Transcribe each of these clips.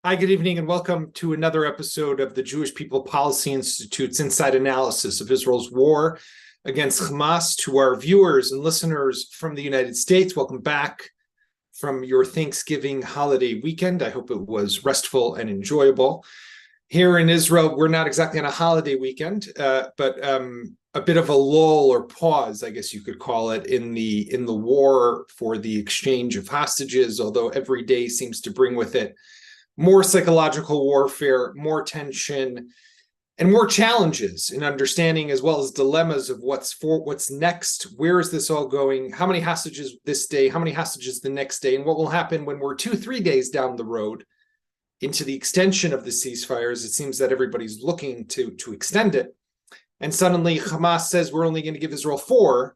Hi, good evening, and welcome to another episode of the Jewish People Policy Institute's Inside Analysis of Israel's war against Hamas. To our viewers and listeners from the United States, welcome back from your Thanksgiving holiday weekend. I hope it was restful and enjoyable. Here in Israel, we're not exactly on a holiday weekend, but a bit of a lull or pause, I guess you could call it, in the war for the exchange of hostages, although every day seems to bring with it more psychological warfare, more tension, and more challenges in understanding, as well as dilemmas of what's next. Where is this all going? How many hostages this day? How many hostages the next day? And what will happen when we're 2-3 days down the road into the extension of the ceasefires? It seems that everybody's looking to extend it. And suddenly Hamas says we're only going to give Israel 4.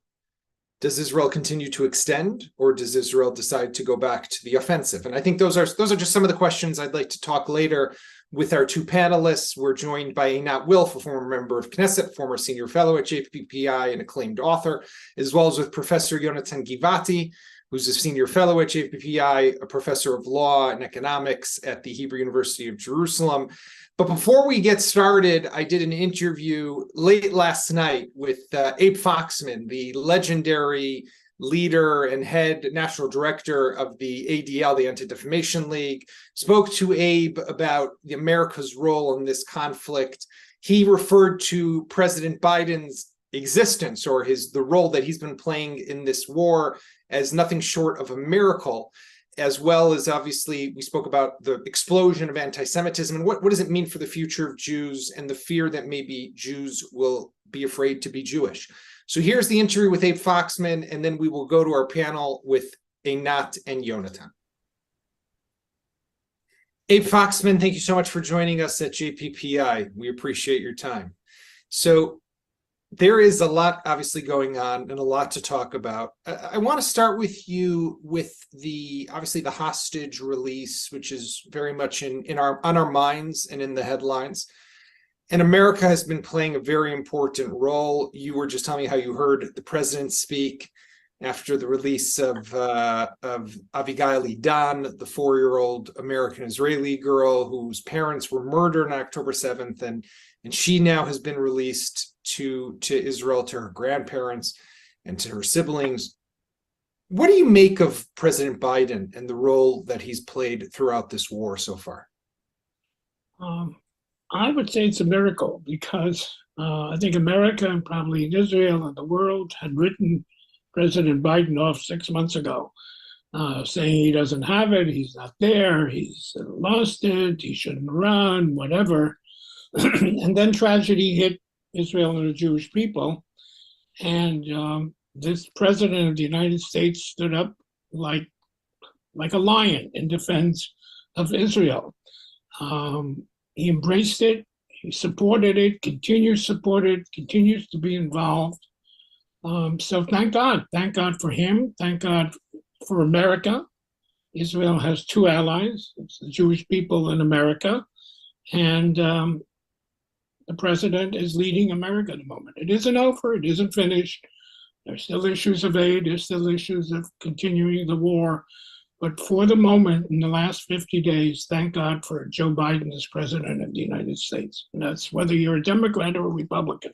Does Israel continue to extend, or does Israel decide to go back to the offensive? And I think those are just some of the questions I'd like to talk later with our two panelists. We're joined by Einat Wilf, a former member of Knesset, former senior fellow at JPPI and acclaimed author, as well as with Professor Yonatan Givati, who's a senior fellow at JPPI, a professor of law and economics at the Hebrew University of Jerusalem. But before we get started, I did an interview late last night with Abe Foxman, the legendary leader and head national director of the ADL, the Anti-Defamation League. Spoke to Abe about America's role in this conflict. He referred to President Biden's existence, or the role that he's been playing in this war, as nothing short of a miracle, as well as, obviously, we spoke about the explosion of anti-Semitism and what does it mean for the future of Jews and the fear that maybe Jews will be afraid to be Jewish. So here's the interview with Abe Foxman, and then we will go to our panel with Einat and Yonatan. Abe Foxman, thank you so much for joining us at JPPI. We appreciate your time. So there is a lot obviously going on and a lot to talk about. I want to start with you with the hostage release, which is very much on our minds and in the headlines. And America has been playing a very important role. You were just telling me how you heard the president speak after the release of Avigail Idan, the 4-year-old American-Israeli girl whose parents were murdered on October 7th, and she now has been released to Israel, to her grandparents and to her siblings. What do you make of President Biden and the role that he's played throughout this war so far? I would say it's a miracle, because I think America and probably Israel and the world had written President Biden off 6 months ago, saying he doesn't have it, he's not there, he's lost it, he shouldn't run, whatever. And then tragedy hit Israel and the Jewish people, and this president of the United States stood up like a lion in defense of Israel. He embraced it, he supported it, continues to support it, continues to be involved. So thank God for him, thank God for America. Israel has 2 allies, it's the Jewish people and America, and the president is leading America at the moment. It isn't over, it isn't finished. There's still issues of aid, there's still issues of continuing the war. But for the moment, in the last 50 days, thank God for Joe Biden as president of the United States. And that's whether you're a Democrat or a Republican.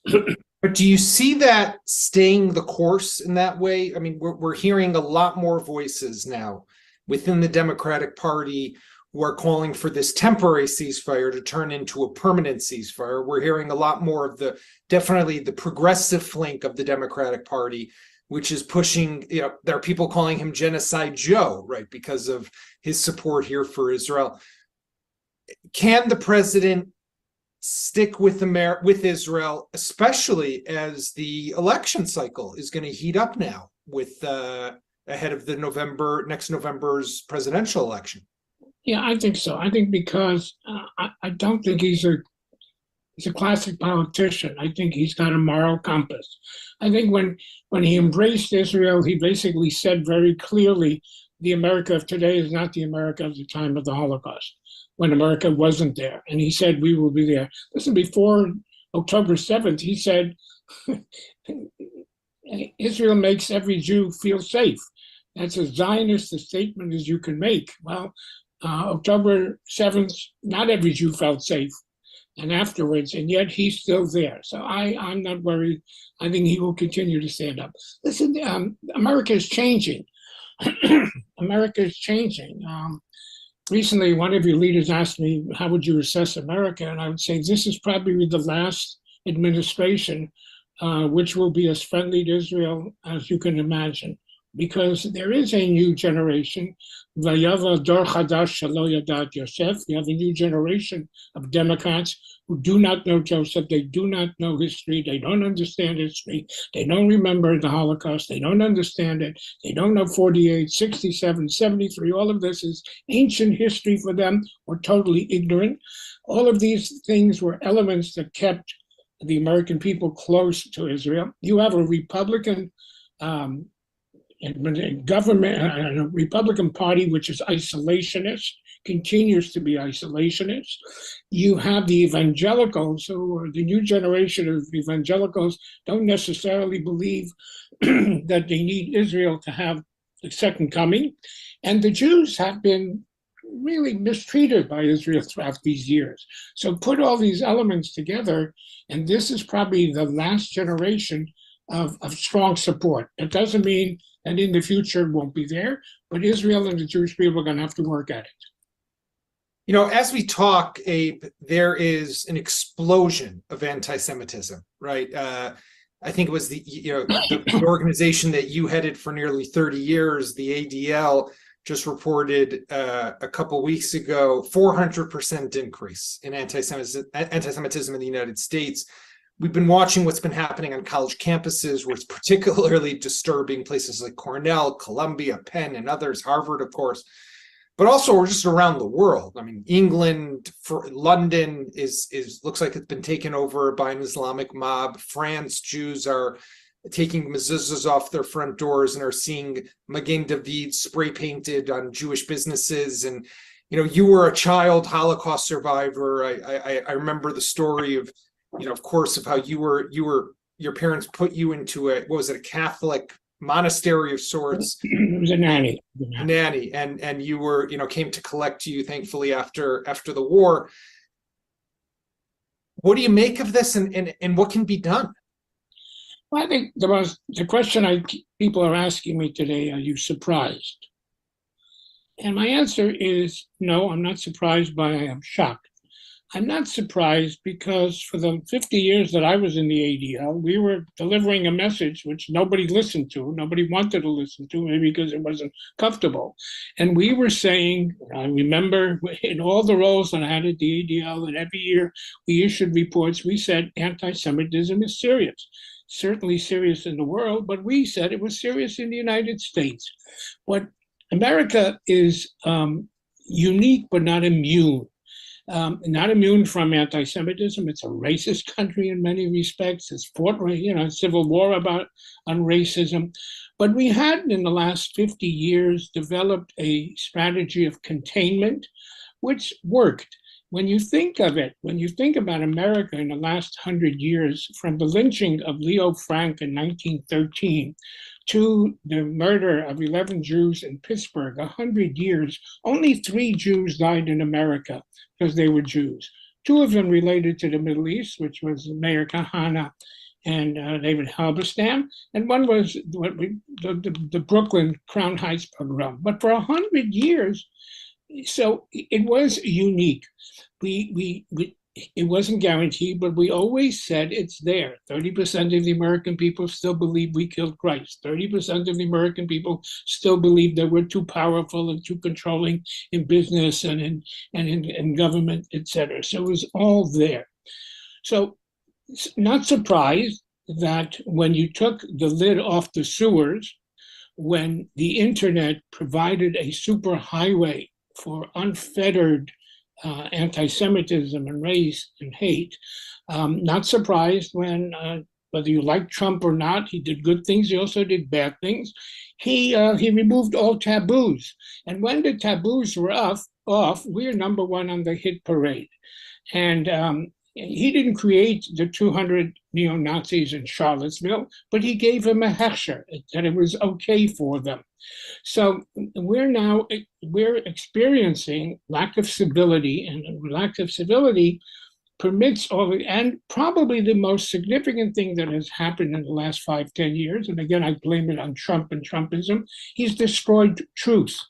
But do you see that staying the course in that way? I mean, we're hearing a lot more voices now within the Democratic Party who are calling for this temporary ceasefire to turn into a permanent ceasefire. We're hearing a lot more of definitely the progressive flank of the Democratic Party, which is pushing, there are people calling him Genocide Joe, right, because of his support here for Israel. Can the president stick with Israel, especially as the election cycle is going to heat up now with ahead of the next November's presidential election? Yeah, I think so. I think because I don't think he's a classic politician. I think he's got a moral compass. I think when he embraced Israel, he basically said very clearly, the America of today is not the America of the time of the Holocaust, when America wasn't there. And he said, we will be there. Listen, before October 7th, he said, Israel makes every Jew feel safe. That's as Zionist a statement as you can make. Well, October 7th, not every Jew felt safe, and afterwards, and yet he's still there. So I'm not worried. I think he will continue to stand up. Listen, America is changing. America is changing. Recently, one of your leaders asked me, how would you assess America? And I would say, this is probably the last administration which will be as friendly to Israel as you can imagine, because there is a new generation. You have a new generation of Democrats who do not know Joseph. They do not know history. They don't understand history. They don't remember the Holocaust. They don't understand it. They don't know 48, 67, 73. All of this is ancient history for them, or totally ignorant. All of these things were elements that kept the American people close to Israel. You have a Republican government, a Republican Party which is isolationist, continues to be isolationist. You have the evangelicals, who are the new generation of evangelicals, don't necessarily believe that they need Israel to have the second coming. And the Jews have been really mistreated by Israel throughout these years. So put all these elements together, and this is probably the last generation of strong support. It doesn't mean that in the future it won't be there, but Israel and the Jewish people are going to have to work at it. You know, as we talk, Abe, there is an explosion of anti-Semitism, right? I think it was the organization that you headed for nearly 30 years, the ADL, just reported a couple weeks ago, 400% increase in anti-Semitism in the United States. We've been watching what's been happening on college campuses, where it's particularly disturbing, places like Cornell, Columbia, Penn, and others, Harvard, of course, but also just around the world. I mean, England, London looks like it's been taken over by an Islamic mob. France, Jews are taking mezuzahs off their front doors and are seeing Magen David spray painted on Jewish businesses. And, you know, you were a child Holocaust survivor. I remember the story of, you know, of course, of how your parents put you into a Catholic monastery of sorts. It was a nanny. And you were, you know, came to collect you, thankfully, after the war. What do you make of this, and what can be done? Well, I think the question people are asking me today, are you surprised? And my answer is no, I'm not surprised, but I am shocked. I'm not surprised because for the 50 years that I was in the ADL, we were delivering a message which nobody listened to, nobody wanted to listen to, maybe because it wasn't comfortable. And we were saying, I remember in all the roles that I had at the ADL, and every year we issued reports, we said anti-Semitism is serious. Certainly serious in the world, but we said it was serious in the United States. What America is unique but not immune. Not immune from anti-Semitism. It's a racist country in many respects. It's fought, civil war on racism. But we had, in the last 50 years, developed a strategy of containment, which worked. When you think of it, when you think about America in the last 100 years, from the lynching of Leo Frank in 1913 to the murder of 11 Jews in Pittsburgh, 100 years, only 3 Jews died in America because they were Jews. 2 of them related to the Middle East, which was Meir Kahane and David Halberstam, and one was the Brooklyn Crown Heights pogrom. But for 100 years, so it was unique. It wasn't guaranteed, but we always said it's there. 30% of the American people still believe we killed Christ. 30% of the American people still believe that we're too powerful and too controlling in business and in government, etc. So it was all there. So not surprised that when you took the lid off the sewers, when the internet provided a superhighway for unfettered anti-Semitism and race and hate. Not surprised when, whether you like Trump or not, he did good things, he also did bad things. He removed all taboos. And when the taboos were off, we're number 1 on the hit parade. And He didn't create the 200 neo-Nazis in Charlottesville, but he gave them a hechsher, that it was okay for them. So we're experiencing lack of civility, and lack of civility permits all, and probably the most significant thing that has happened in the last 5-10 years, and again, I blame it on Trump and Trumpism, he's destroyed truth.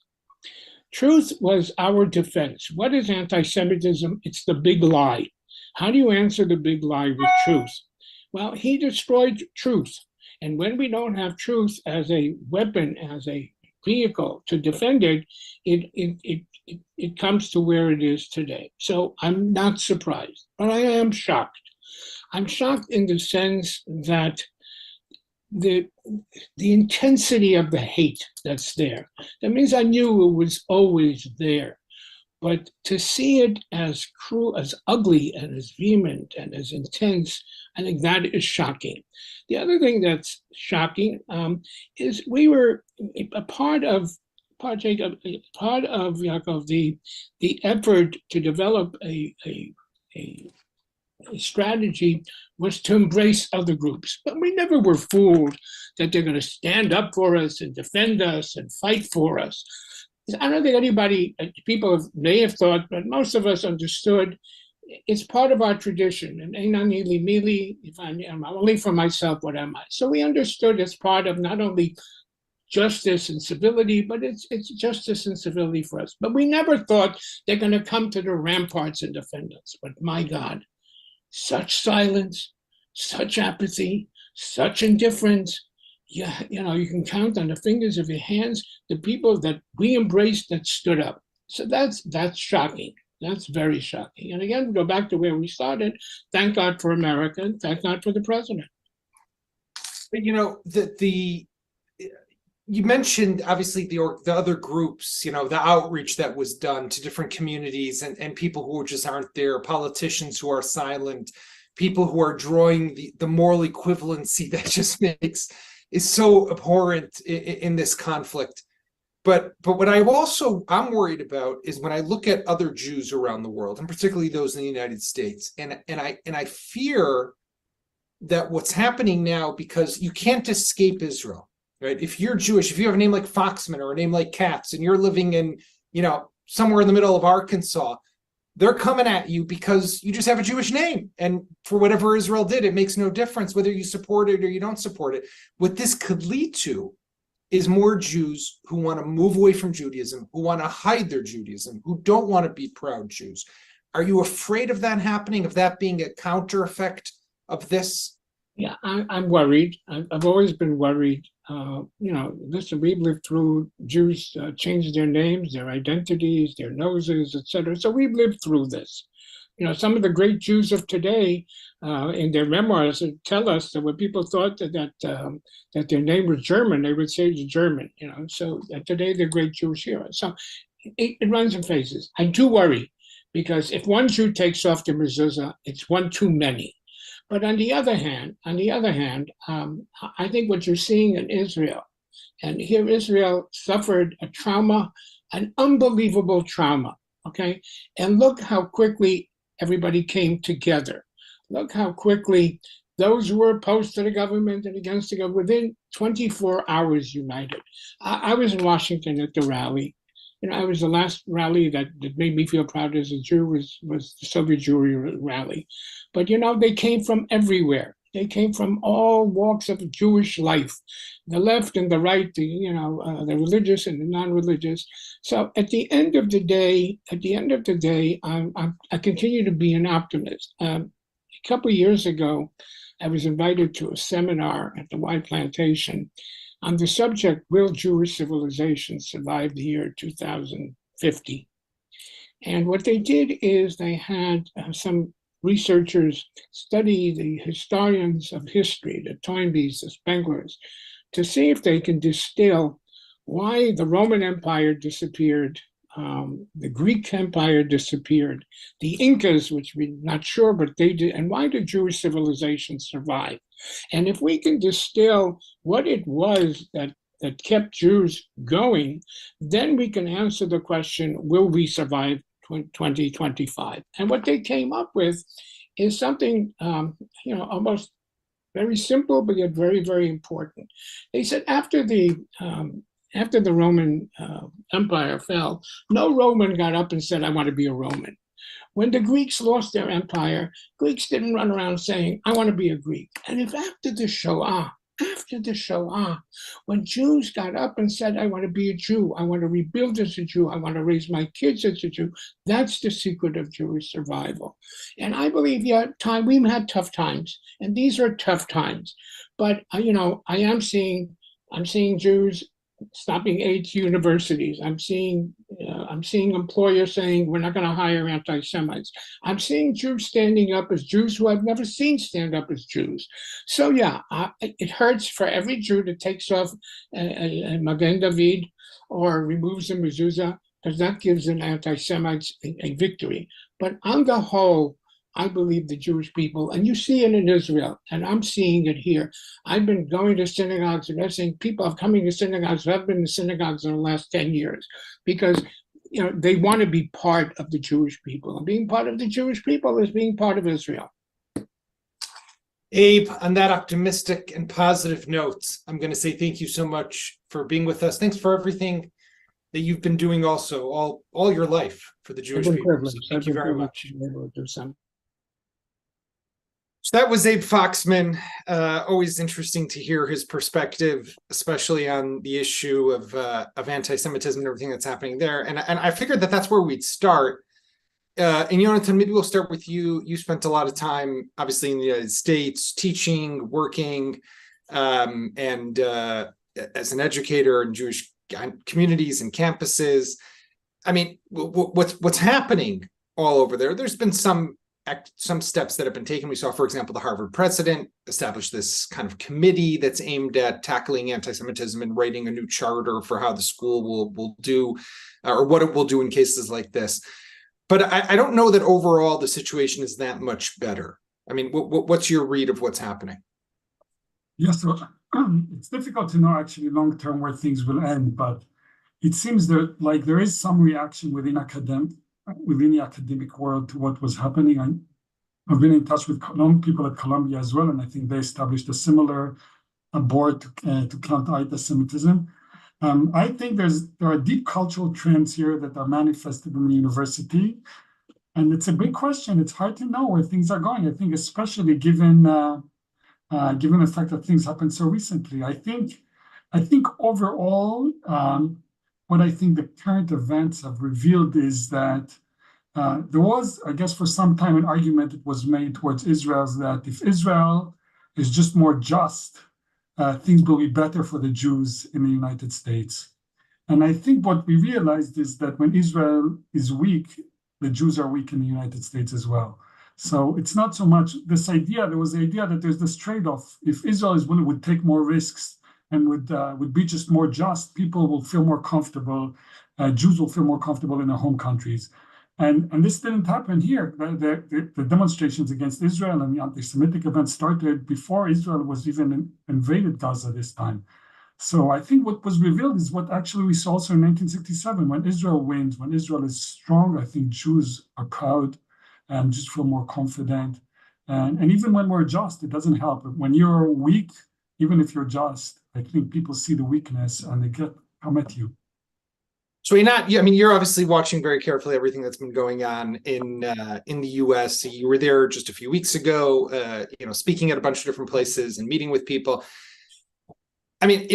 Truth was our defense. What is anti-Semitism? It's the big lie. How do you answer the big lie with truth? Well, he destroyed truth. And when we don't have truth as a weapon, as a vehicle to defend it, it comes to where it is today. So I'm not surprised, but I am shocked. I'm shocked in the sense that the intensity of the hate that's there. That means I knew it was always there. But to see it as cruel, as ugly, and as vehement, and as intense, I think that is shocking. The other thing that's shocking is we were a part of Yaakov, the effort to develop a strategy was to embrace other groups. But we never were fooled that they're going to stand up for us and defend us and fight for us. I don't think anybody, people may have thought, but most of us understood it's part of our tradition. And Einan Ili Mili, if I'm only for myself, what am I? So we understood it's part of not only justice and civility, but it's justice and civility for us. But we never thought they're going to come to the ramparts and defend us. But my God, such silence, such apathy, such indifference. Yeah, you can count on the fingers of your hands the people that we embraced that stood up. So that's shocking. That's very shocking. And again, go back to where we started. Thank God for America, and thank God for the president. But you mentioned obviously the other groups, the outreach that was done to different communities and people who just aren't there, politicians who are silent, people who are drawing the moral equivalency that just is so abhorrent in this conflict. But what I'm worried about is when I look at other Jews around the world, and particularly those in the United States, and I fear that what's happening now, because you can't escape Israel, right? If you're Jewish, if you have a name like Foxman or a name like Katz, and you're living in, somewhere in the middle of Arkansas, they're coming at you because you just have a Jewish name. And for whatever Israel did, it makes no difference whether you support it or you don't support it. What this could lead to is more Jews who want to move away from Judaism, who want to hide their Judaism, who don't want to be proud Jews. Are you afraid of that happening, of that being a counter effect of this? Yeah, I'm worried. I've always been worried. Listen, we've lived through Jews change their names, their identities, their noses, etc. So we've lived through this. Some of the great Jews of today, in their memoirs, tell us that when people thought that their name was German, they would say it's German. So today they're great Jewish heroes. So it runs in phases. I do worry because if one Jew takes off the mezuzah, it's one too many. But on the other hand, I think what you're seeing in Israel, and here Israel suffered a trauma, an unbelievable trauma, okay? And look how quickly everybody came together. Look how quickly those who were opposed to the government and against the government, within 24 hours united. I was in Washington at the rally. I was the last rally that made me feel proud as a Jew was the Soviet Jewry rally. But, they came from everywhere. They came from all walks of Jewish life, the left and the right, the religious and the non-religious. So at the end of the day, I continue to be an optimist. A couple of years ago, I was invited to a seminar at the Y Plantation on the subject, will Jewish civilization survive the year 2050? And what they did is they had some researchers study the historians of history, the Toynbees, the Spenglers, to see if they can distill why the Roman Empire disappeared, the Greek Empire disappeared, the Incas, which we're not sure, but they did, and why did Jewish civilization survive? And if we can distill what it was that kept Jews going, then we can answer the question, will we survive 2025? And what they came up with is something, almost very simple, but yet very, very important. They said after the Roman Empire fell, no Roman got up and said, "I want to be a Roman." When the Greeks lost their empire, Greeks didn't run around saying, "I want to be a Greek." And if after the Shoah, when Jews got up and said, "I want to be a Jew, I want to rebuild as a Jew, I want to raise my kids as a Jew," that's the secret of Jewish survival. And I believe, we've had tough times, and these are tough times. But I'm seeing Jews stopping aid to universities. I'm seeing employers saying we're not going to hire anti-Semites. I'm seeing Jews standing up as Jews who I've never seen stand up as Jews. So it hurts for every Jew that takes off a Magen David or removes a mezuzah, because that gives an anti-Semites a victory. But on the whole, I believe the Jewish people, and you see it in Israel, and I'm seeing it here. I've been going to synagogues, and they're saying people are coming to synagogues who have been to synagogues in the last 10 years because they want to be part of the Jewish people. And being part of the Jewish people is being part of Israel. Abe, on that optimistic and positive note, I'm going to say thank you so much for being with us. Thanks for everything that you've been doing also all your life for the Jewish people. So thank you very much. So that was Abe Foxman. Always interesting to hear his perspective, especially on the issue of anti-Semitism and everything that's happening there. And I figured that's where we'd start. And Yonatan, maybe we'll start with you. You spent a lot of time, obviously, in the United States, teaching, working, and as an educator in Jewish communities and campuses. I mean, what's happening all over there? There's been some steps that have been taken. We saw, for example, the Harvard president establish this kind of committee that's aimed at tackling anti-Semitism and writing a new charter for how the school will do, or what it will do in cases like this. But I don't know that overall the situation is that much better. I mean, what's your read of what's happening? Yes, so it's difficult to know actually long term where things will end, but it seems that there is some reaction within the academic world to what was happening. I've been in touch with people at Columbia as well, and I think they established a similar board to counter anti-Semitism. I think there are deep cultural trends here that are manifested in the university, and it's a big question. It's hard to know where things are going. I think, especially given the fact that things happened so recently. I think overall, what I think the current events have revealed is that there was, I guess, for some time, an argument that was made towards Israel that if Israel is just more just, things will be better for the Jews in the United States. And I think what we realized is that when Israel is weak, the Jews are weak in the United States as well. So it's not so much this idea. There was the idea that there's this trade-off. If Israel would take more risks and would be just more just, people will feel more comfortable. Jews will feel more comfortable in their home countries. And this didn't happen here. The demonstrations against Israel and the anti-Semitic events started before Israel was even invaded Gaza this time. So I think what was revealed is what actually we saw also in 1967. When Israel wins, when Israel is strong, I think Jews are proud and just feel more confident. And even when we're just, it doesn't help. When you're weak, even if you're just, I think people see the weakness and they come at you. So you're obviously watching very carefully everything that's been going on in the U.S. You were there just a few weeks ago, speaking at a bunch of different places and meeting with people. I mean,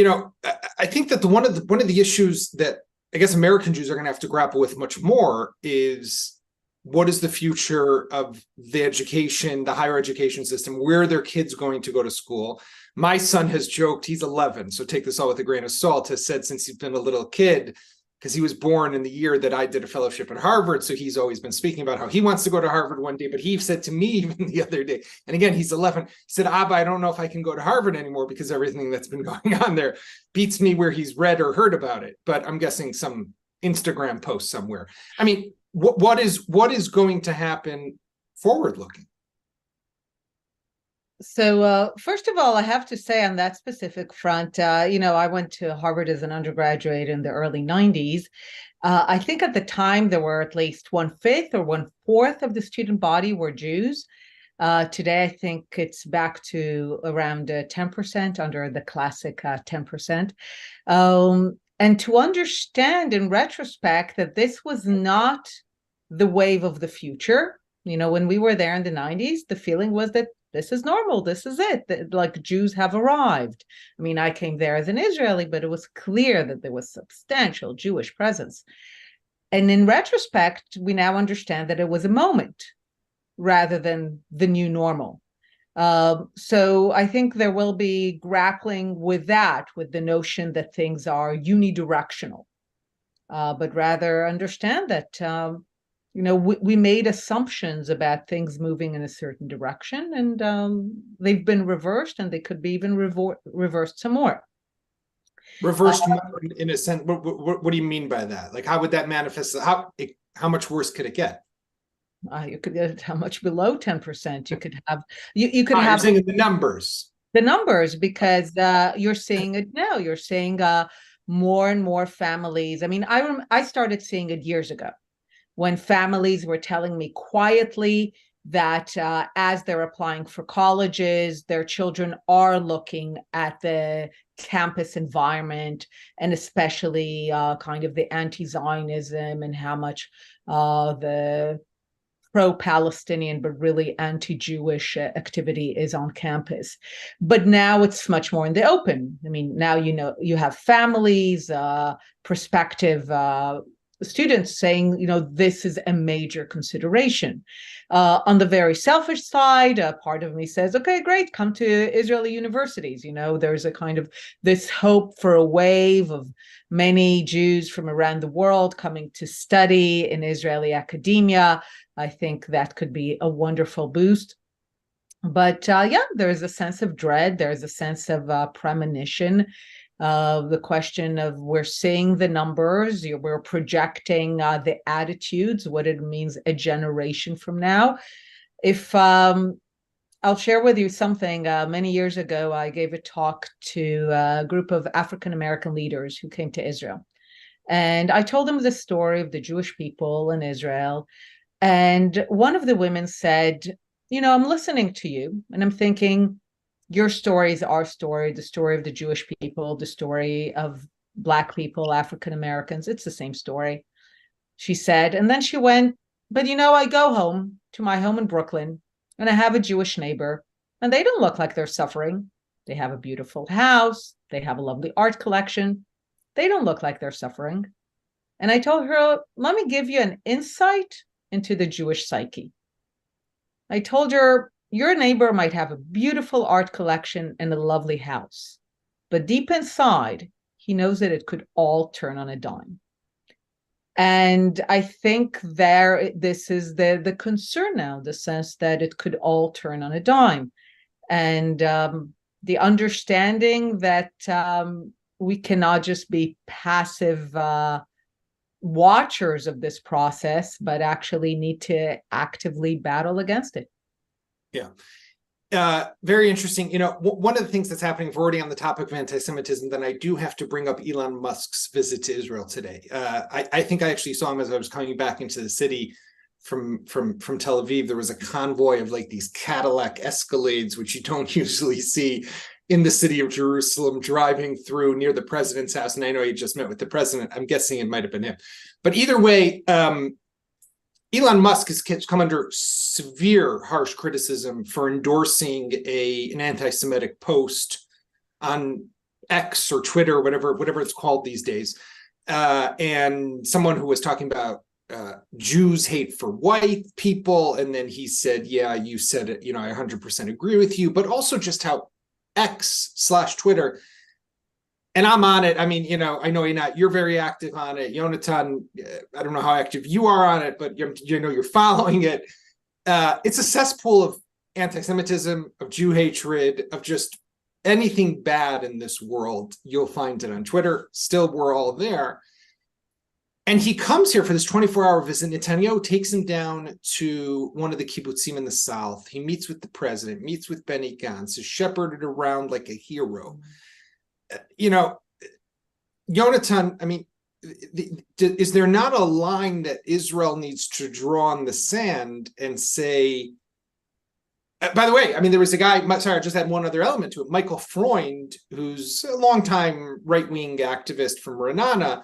I think that one of the issues that I guess American Jews are going to have to grapple with much more is what is the future of the higher education system? Where are their kids going to go to school? My son has joked, he's 11, so take this all with a grain of salt, has said since he's been a little kid, because he was born in the year that I did a fellowship at Harvard. So he's always been speaking about how he wants to go to Harvard one day, but he said to me even the other day, and again, he's 11, he said, Abba, I don't know if I can go to Harvard anymore because everything that's been going on there beats me where he's read or heard about it. But I'm guessing some Instagram post somewhere. I mean, what is going to happen forward looking? So first of all, I have to say on that specific front, I went to Harvard as an undergraduate in the early 90s. I think at the time there were at least 1/5 or 1/4 of the student body were Jews. Today, I think it's back to around 10%, under the classic 10%. And to understand in retrospect that this was not the wave of the future. When we were there in the 90s, the feeling was that this is normal, this is it, that, like, Jews have arrived. I mean, I came there as an Israeli, but it was clear that there was substantial Jewish presence. And in retrospect, we now understand that it was a moment rather than the new normal. So I think there will be grappling with that, with the notion that things are unidirectional, but rather understand that we made assumptions about things moving in a certain direction, and they've been reversed, and they could be even reversed some more. Reversed more in a sense. What do you mean by that? Like, how would that manifest? How much worse could it get? You could get how much below 10%. You could have you could have saying the numbers. The numbers, because you're seeing it now. You're seeing more and more families. I mean, I started seeing it years ago, when families were telling me quietly that as they're applying for colleges, their children are looking at the campus environment, and especially kind of the anti-Zionism and how much the pro-Palestinian but really anti-Jewish activity is on campus. But now it's much more in the open. I mean, now you have families, prospective students saying, this is a major consideration. On the very selfish side, part of me says, okay, great, come to Israeli universities. There's a kind of this hope for a wave of many Jews from around the world coming to study in Israeli academia. I think that could be a wonderful boost. But there's a sense of dread. There's a sense of premonition. The question of, we're seeing the numbers, we're projecting the attitudes, what it means a generation from now. If I'll share with you something, many years ago, I gave a talk to a group of African-American leaders who came to Israel. And I told them the story of the Jewish people in Israel. And one of the women said, I'm listening to you and I'm thinking, your story is our story, the story of the Jewish people, the story of Black people, African Americans. It's the same story, she said. And then she went, but I go home to my home in Brooklyn and I have a Jewish neighbor, and they don't look like they're suffering. They have a beautiful house. They have a lovely art collection. They don't look like they're suffering. And I told her, let me give you an insight into the Jewish psyche. I told her, your neighbor might have a beautiful art collection and a lovely house, but deep inside, he knows that it could all turn on a dime. And I think this is the concern now, the sense that it could all turn on a dime. And the understanding that we cannot just be passive watchers of this process, but actually need to actively battle against it. Yeah. Very interesting. One of the things that's happening, if we're already on the topic of anti-Semitism, then I do have to bring up Elon Musk's visit to Israel today. I think I actually saw him as I was coming back into the city from Tel Aviv. There was a convoy of like these Cadillac Escalades, which you don't usually see in the city of Jerusalem, driving through near the president's house. And I know he just met with the president. I'm guessing it might have been him. But either way, Elon Musk has come under severe harsh criticism for endorsing an anti-Semitic post on X or Twitter, or whatever it's called these days, and someone who was talking about Jews hate for white people, and then he said, "Yeah, you said it. I 100% agree with you," but also just how X/Twitter. And I'm on it. I mean, I know you're very active on it. Yonatan, I don't know how active you are on it, but you're following it. It's a cesspool of anti-Semitism, of Jew hatred, of just anything bad in this world. You'll find it on Twitter. Still, we're all there. And he comes here for this 24-hour visit. Netanyahu takes him down to one of the kibbutzim in the south. He meets with the president, meets with Benny Gantz, is shepherded around like a hero. Yonatan, I mean, is there not a line that Israel needs to draw in the sand and say, By the way, I mean, there was a guy, sorry, I just had one other element to it. Michael Freund, who's a longtime right-wing activist from Renana,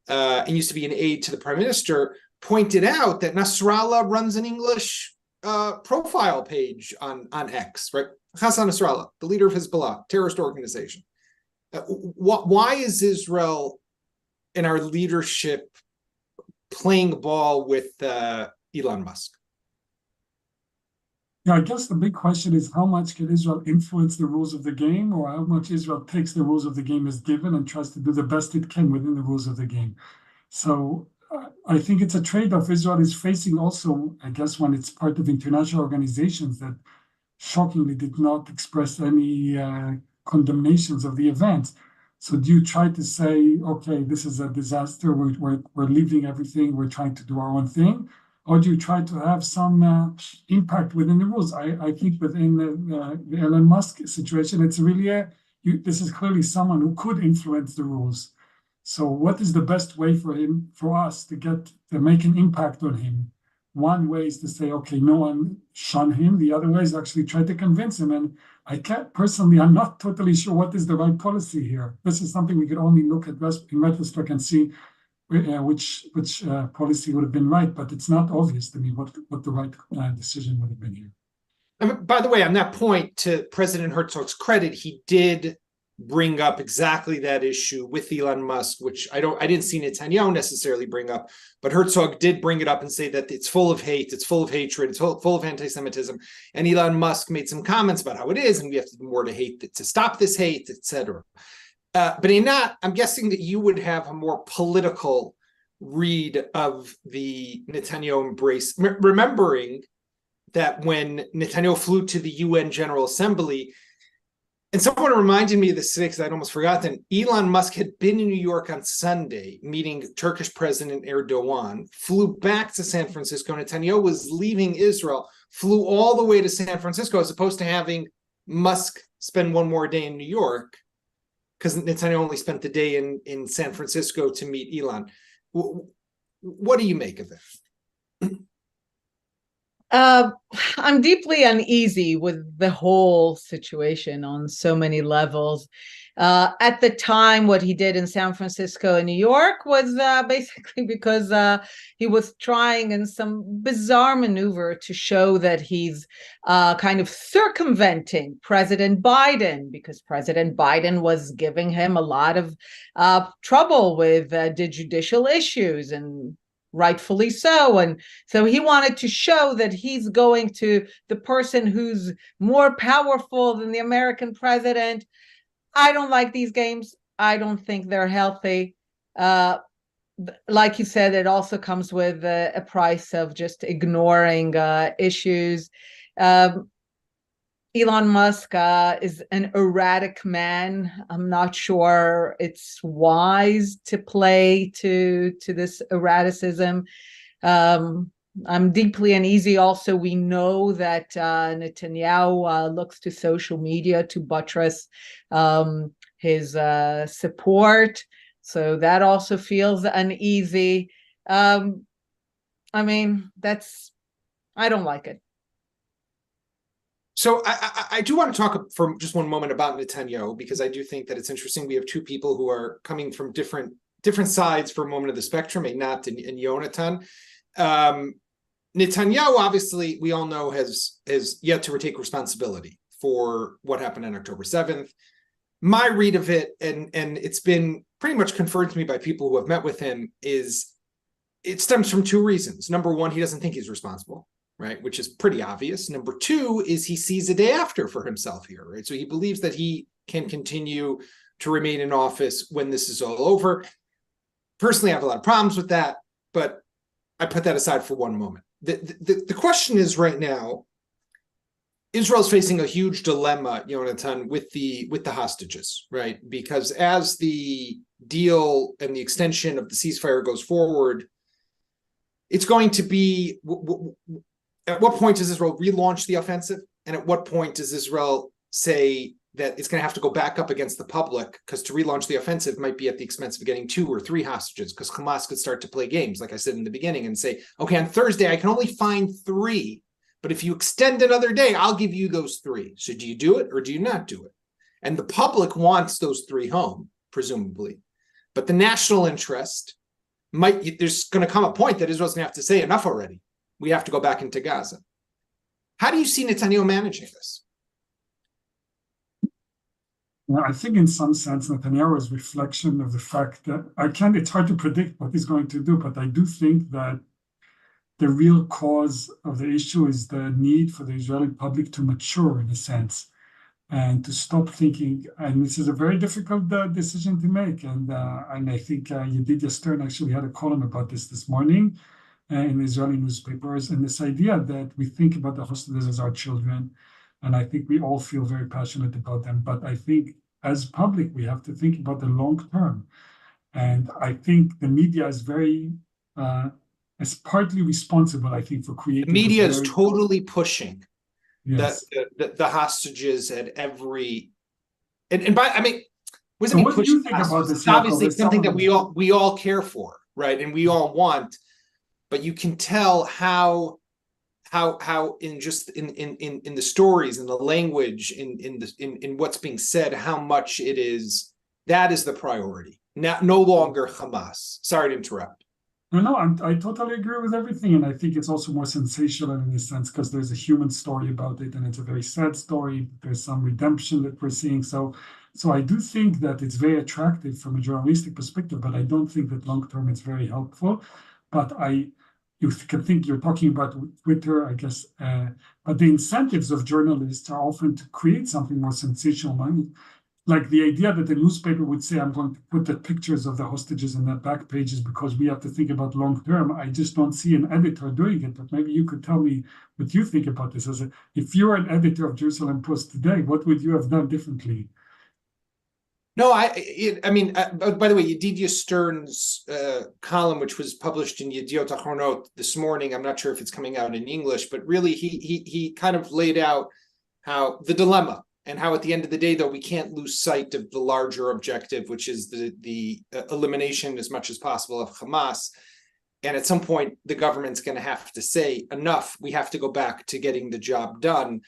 and used to be an aide to the prime minister, pointed out that Nasrallah runs an English profile page on X, right? Hassan Nasrallah, the leader of Hezbollah, terrorist organization. Why is Israel and our leadership playing ball with Elon Musk? Yeah, I guess the big question is how much can Israel influence the rules of the game, or how much Israel takes the rules of the game as given and tries to do the best it can within the rules of the game. So I think it's a trade-off Israel is facing also, I guess, when it's part of international organizations that shockingly did not express any condemnations of the event. So do you try to say, okay, this is a disaster, we're leaving everything, we're trying to do our own thing? Or do you try to have some impact within the rules? I think within the Elon Musk situation, it's really this is clearly someone who could influence the rules. So what is the best way for us to make an impact on him? One way is to say, okay, no one shun him. The other way is actually try to convince him. And I'm not totally sure what is the right policy here. This is something we could only look at in retrospect and see which policy would have been right, but it's not obvious to me what the right decision would have been here. And by the way, on that point, to President Herzog's credit, he did bring up exactly that issue with Elon Musk, which I didn't see Netanyahu necessarily bring up, but Herzog did bring it up and say that it's full of hate, it's full of hatred, it's full of anti-Semitism. And Elon Musk made some comments about how it is, and we have to do more to hate to stop this hate, etc. But I'm guessing that you would have a more political read of the Netanyahu embrace, remembering that when Netanyahu flew to the UN General Assembly, and someone reminded me of this today because I'd almost forgotten, Elon Musk had been in New York on Sunday meeting Turkish President Erdogan, flew back to San Francisco. Netanyahu was leaving Israel, flew all the way to San Francisco as opposed to having Musk spend one more day in New York, because Netanyahu only spent the day in San Francisco to meet Elon. What do you make of it? I'm deeply uneasy with the whole situation on so many levels. At the time, what he did in San Francisco and New York was basically because he was trying in some bizarre maneuver to show that he's kind of circumventing President Biden, because President Biden was giving him a lot of trouble with the judicial issues, and rightfully so. And so he wanted to show that he's going to the person who's more powerful than the American president. I don't like these games. I don't think they're healthy. Like you said, it also comes with a price of just ignoring issues. Elon Musk is an erratic man. I'm not sure it's wise to play to this erraticism. I'm deeply uneasy. Also, we know that Netanyahu looks to social media to buttress his support. So that also feels uneasy. I mean, I don't like it. So I do want to talk for just one moment about Netanyahu, because I do think that it's interesting. We have two people who are coming from different sides for a moment of the spectrum, Einat and Yonatan. Netanyahu, obviously, we all know, has yet to take responsibility for what happened on October 7th. My read of it, and it's been pretty much confirmed to me by people who have met with him, is it stems from two reasons. Number one, he doesn't think he's responsible, right? Which is pretty obvious. Number two is he sees a day after for himself here, right? So he believes that he can continue to remain in office when this is all over. Personally, I have a lot of problems with that, but I put that aside for one moment. The question is, right now, Israel's facing a huge dilemma, Yonatan, with the hostages, right? Because as the deal and the extension of the ceasefire goes forward, it's going to be, at what point does Israel relaunch the offensive? And at what point does Israel say that it's going to have to go back up against the public? Because to relaunch the offensive might be at the expense of getting 2 or 3 hostages, because Hamas could start to play games, like I said in the beginning, and say, okay, on Thursday, I can only find 3, But if you extend another day, I'll give you those 3. So do you do it or do you not do it? And the public wants those 3 home, presumably. But the national interest there's going to come a point that Israel's going to have to say enough already. We have to go back into Gaza. How do you see Netanyahu managing this? Well, I think in some sense, Netanyahu is a reflection of the fact that it's hard to predict what he's going to do, but I do think that the real cause of the issue is the need for the Israeli public to mature in a sense and to stop thinking. And this is a very difficult decision to make. And I think Yedidya Stern actually had a column about this morning in Israeli newspapers. And this idea that we think about the hostages as our children. And I think we all feel very passionate about them. But I think as public, we have to think about the long term. And I think the media is is partly responsible, I think, for creating. The media is totally pushing yes. the hostages at every. And by, I mean, what do you think about this? It's obviously something that we all care for, right? And we all want, but you can tell how in the stories and the language in what's being said, how much that is the priority. No longer Hamas. Sorry to interrupt. No, I totally agree with everything. And I think it's also more sensational in a sense because there's a human story about it and it's a very sad story. There's some redemption that we're seeing. So I do think that it's very attractive from a journalistic perspective, but I don't think that long-term it's very helpful. But you can think you're talking about Twitter, I guess, but the incentives of journalists are often to create something more sensational. Like the idea that the newspaper would say, I'm going to put the pictures of the hostages in the back pages because we have to think about long term. I just don't see an editor doing it. But maybe you could tell me what you think about this. If you were an editor of Jerusalem Post today, what would you have done differently? No, I mean, by the way, Yedidya Stern's column, which was published in Yediot Ahronot this morning, I'm not sure if it's coming out in English, but really he kind of laid out how the dilemma. And how at the end of the day, though, we can't lose sight of the larger objective, which is the elimination as much as possible of Hamas. And at some point, the government's going to have to say, enough, we have to go back to getting the job done.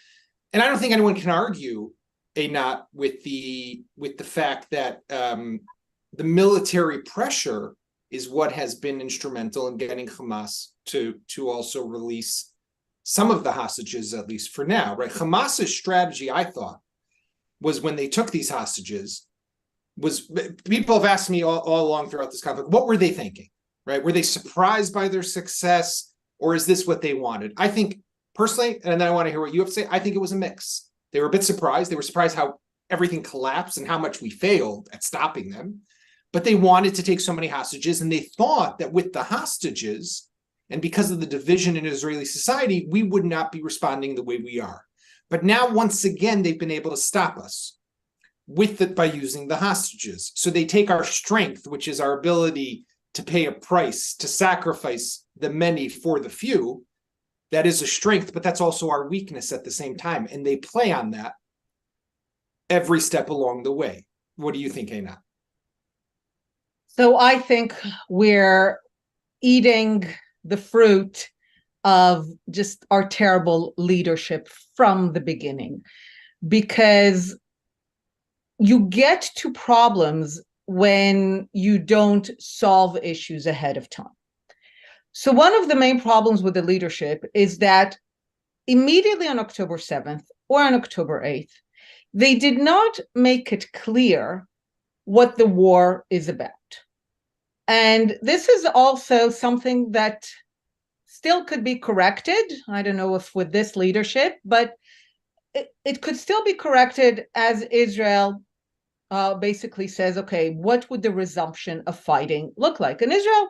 And I don't think anyone can argue with the fact that the military pressure is what has been instrumental in getting Hamas to also release some of the hostages, at least for now, right? Hamas's strategy, I thought, was when they took these hostages, people have asked me all along throughout this conflict, what were they thinking, right? Were they surprised by their success, or is this what they wanted? I think, personally, and then I want to hear what you have to say, I think it was a mix. They were a bit surprised. They were surprised how everything collapsed and how much we failed at stopping them. But they wanted to take so many hostages, and they thought that with the hostages, and because of the division in Israeli society, we would not be responding the way we are. But now, once again, they've been able to stop us by using the hostages. So they take our strength, which is our ability to pay a price, to sacrifice the many for the few. That is a strength, but that's also our weakness at the same time. And they play on that every step along the way. What do you think, Einat? So I think we're eating the fruit of just our terrible leadership from the beginning, because you get to problems when you don't solve issues ahead of time. So one of the main problems with the leadership is that immediately on October 7th or on October 8th, they did not make it clear what the war is about. And this is also something that still could be corrected. I don't know if with this leadership, but it could still be corrected as Israel basically says, okay, what would the resumption of fighting look like? And Israel,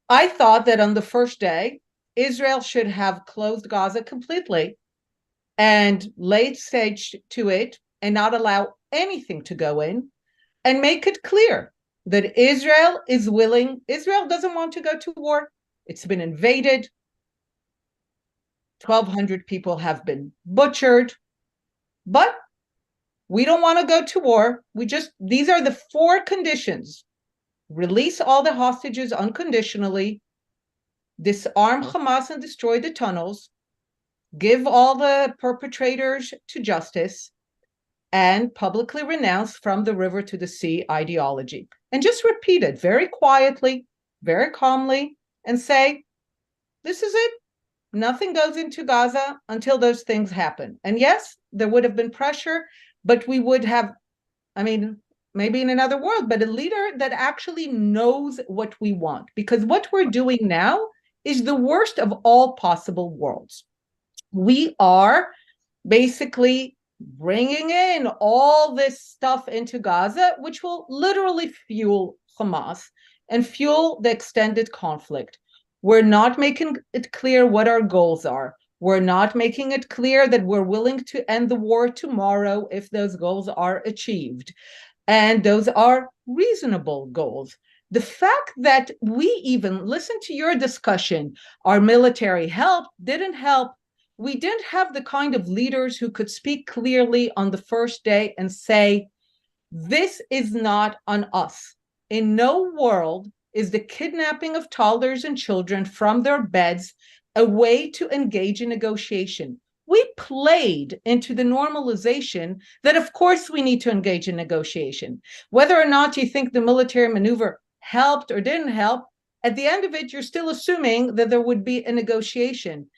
I thought that on the first day, Israel should have closed Gaza completely and laid siege to it and not allow anything to go in and make it clear that Israel is willing. Israel doesn't want to go to war. It's been invaded. 1,200 people have been butchered, but we don't want to go to war. These are the 4 conditions: release all the hostages unconditionally, disarm Hamas and destroy the tunnels, give all the perpetrators to justice, and publicly renounce from the river to the sea ideology. And just repeat it very quietly, very calmly, and say, this is it. Nothing goes into Gaza until those things happen. And yes, there would have been pressure, but we would have, maybe in another world, but a leader that actually knows what we want. Because what we're doing now is the worst of all possible worlds. We are basically bringing in all this stuff into Gaza, which will literally fuel Hamas and fuel the extended conflict. We're not making it clear what our goals are. We're not making it clear that we're willing to end the war tomorrow if those goals are achieved. And those are reasonable goals. The fact that we even listen to your discussion, our military helped, didn't help. We didn't have the kind of leaders who could speak clearly on the first day and say, this is not on us. In no world is the kidnapping of toddlers and children from their beds a way to engage in negotiation. We played into the normalization that, of course, we need to engage in negotiation. Whether or not you think the military maneuver helped or didn't help, at the end of it, you're still assuming that there would be a negotiation.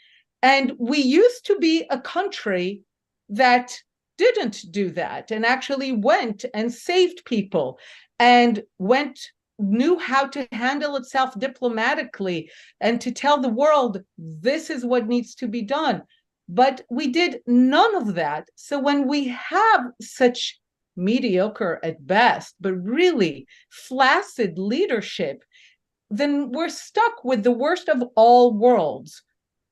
And we used to be a country that didn't do that and actually went and saved people and knew how to handle itself diplomatically and to tell the world, this is what needs to be done. But we did none of that. So when we have such mediocre at best, but really flaccid leadership, then we're stuck with the worst of all worlds.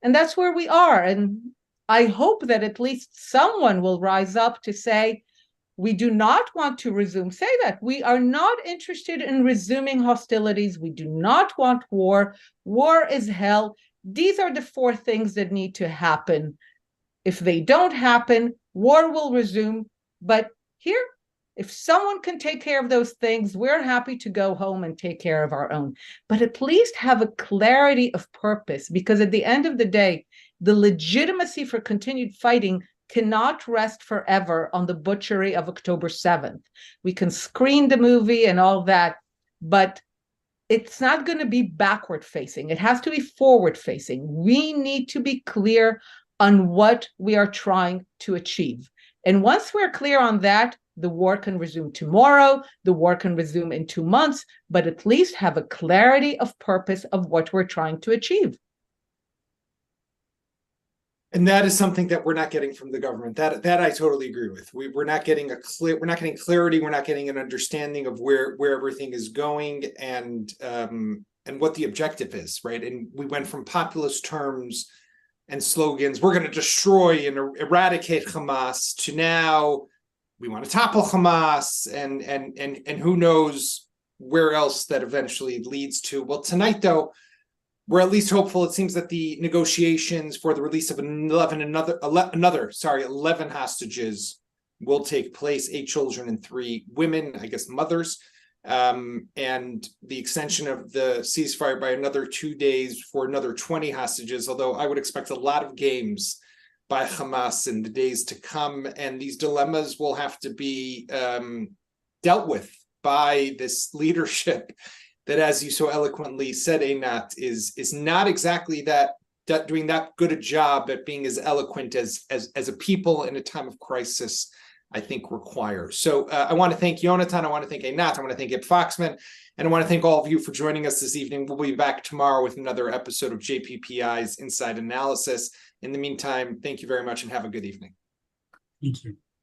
And that's where we are. And I hope that at least someone will rise up to say, we do not want to resume. Say that. We are not interested in resuming hostilities. We do not want war. War is hell. These are the 4 things that need to happen. If they don't happen, war will resume. But here, if someone can take care of those things, we're happy to go home and take care of our own. But at least have a clarity of purpose, because at the end of the day, the legitimacy for continued fighting cannot rest forever on the butchery of October 7th. We can screen the movie and all that, but it's not going to be backward facing. It has to be forward facing. We need to be clear on what we are trying to achieve. And once we're clear on that, the war can resume tomorrow, the war can resume in 2 months, but at least have a clarity of purpose of what we're trying to achieve. And that is something that we're not getting from the government. That I totally agree with. We're not getting clarity. We're not getting an understanding of where everything is going and what the objective is, right? And we went from populist terms and slogans, we're going to destroy and eradicate Hamas, to now we want to topple Hamas, and who knows where else that eventually leads to. Well, tonight though, we're at least hopeful. It seems that the negotiations for the release of 11 hostages will take place, 8 children and 3 women, I guess mothers, and the extension of the ceasefire by another 2 days for another 20 hostages, although I would expect a lot of games by Hamas in the days to come, and these dilemmas will have to be dealt with by this leadership that, as you so eloquently said, Einat, is not exactly that doing that good a job at being as eloquent as a people in a time of crisis, I think, requires. So I want to thank Yonatan, I want to thank Einat, I want to thank Abe Foxman, and I want to thank all of you for joining us this evening. We'll be back tomorrow with another episode of JPPI's Inside Analysis. In the meantime, thank you very much and have a good evening. Thank you.